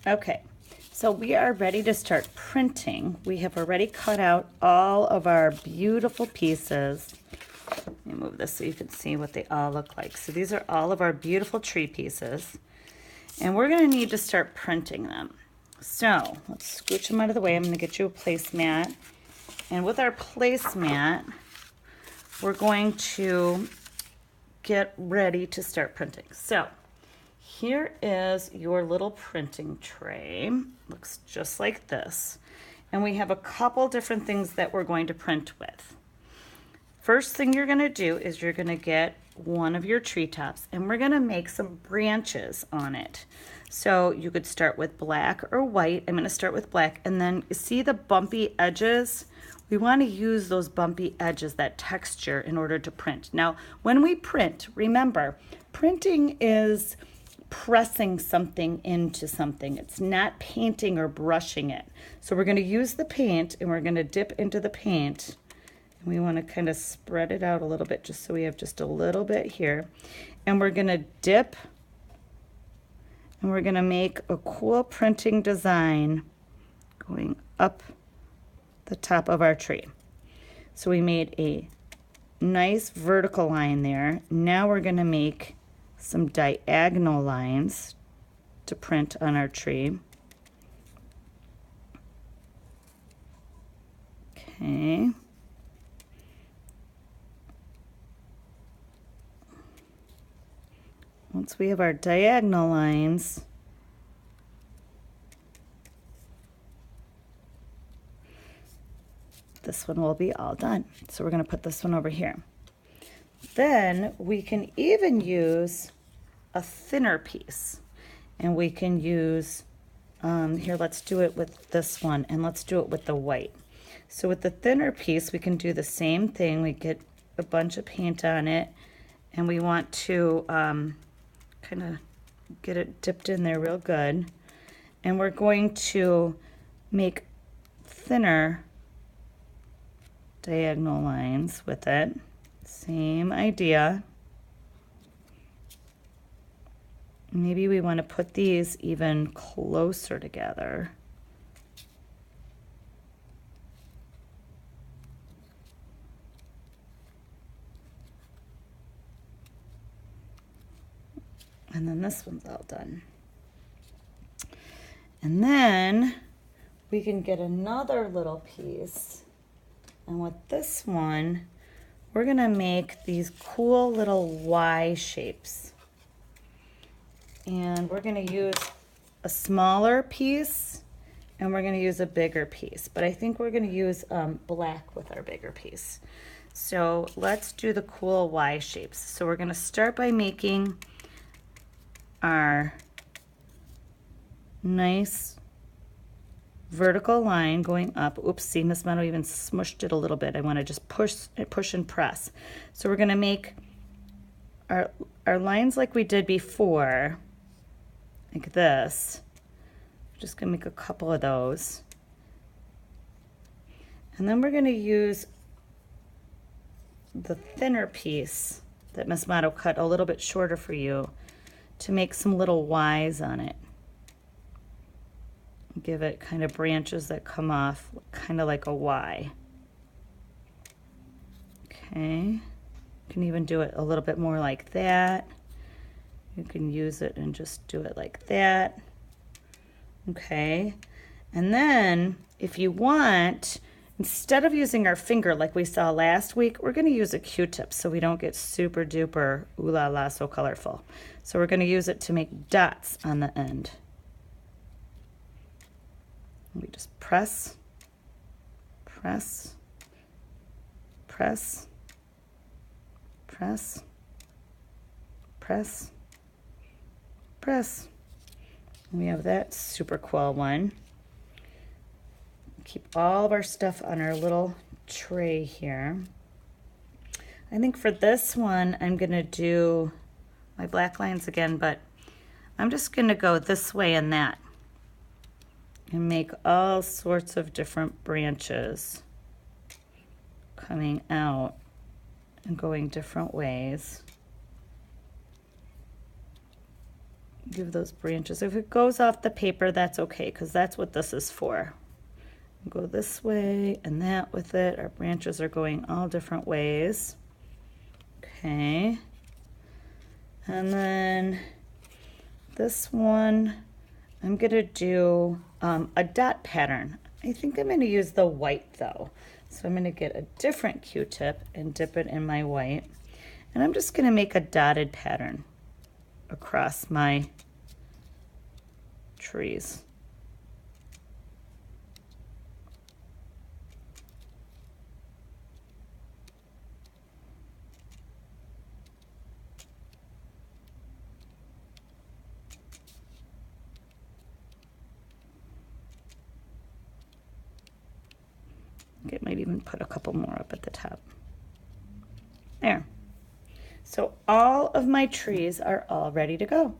Okay, so we are ready to start printing. We have already cut out all of our beautiful pieces. Let me move this so you can see what they all look like. So these are all of our beautiful tree pieces, and we're going to need to start printing them. So let's scooch them out of the way. I'm going to get you a placemat, and with our placemat, we're going to get ready to start printing. So here is your little printing tray. Looks just like this. And we have a couple different things that we're going to print with. First thing you're going to do is you're going to get one of your treetops, and we're going to make some branches on it. So you could start with black or white. I'm going to start with black, and then you see the bumpy edges? We want to use those bumpy edges, that texture, in order to print. Now, when we print, remember, printing is pressing something into something. It's not painting or brushing it. So we're going to use the paint, and we're going to dip into the paint. And we want to kind of spread it out a little bit just so we have just a little bit here. And we're going to dip, and we're going to make a cool printing design going up the top of our tree. So we made a nice vertical line there. Now we're going to make some diagonal lines to print on our tree. Okay. Once we have our diagonal lines, this one will be all done. So we're going to put this one over here. Then we can even use a thinner piece, and we can use, here, let's do it with this one, and let's do it with the white. So with the thinner piece, we can do the same thing. We get a bunch of paint on it, and we want to kind of get it dipped in there real good. And we're going to make thinner diagonal lines with it. Same idea. Maybe we want to put these even closer together. And then this one's all done. And then we can get another little piece. And with this one, we're going to make these cool little Y shapes. And we're going to use a smaller piece, and we're going to use a bigger piece. But I think we're going to use black with our bigger piece. So let's do the cool Y shapes. So we're going to start by making our nice vertical line going up. Oops, see, Miss Meadow even smushed it a little bit. I want to just push and press. So we're going to make our lines like we did before, like this. Just going to make a couple of those. And then we're going to use the thinner piece that Miss Meadow cut a little bit shorter for you to make some little Ys on it. Give it kind of branches that come off, kind of like a Y. Okay, you can even do it a little bit more like that. You can use it and just do it like that. Okay, and then if you want, instead of using our finger like we saw last week, we're going to use a Q-tip so we don't get super duper ooh la la so colorful. So we're going to use it to make dots on the end. We just press, press, press, press, press, press. We have that super cool one. Keep all of our stuff on our little tray here. I think for this one, I'm gonna do my black lines again, but I'm just gonna go this way and that, and make all sorts of different branches coming out and going different ways. give those branches. If it goes off the paper, that's okay, because that's what this is for. Go this way and that with it. Our branches are going all different ways. Okay. And then this one, I'm gonna do a dot pattern. I think I'm gonna use the white though. So I'm gonna get a different Q-tip and dip it in my white. And I'm just gonna make a dotted pattern across my trees. I might even put a couple more up at the top. There. So all of my trees are all ready to go.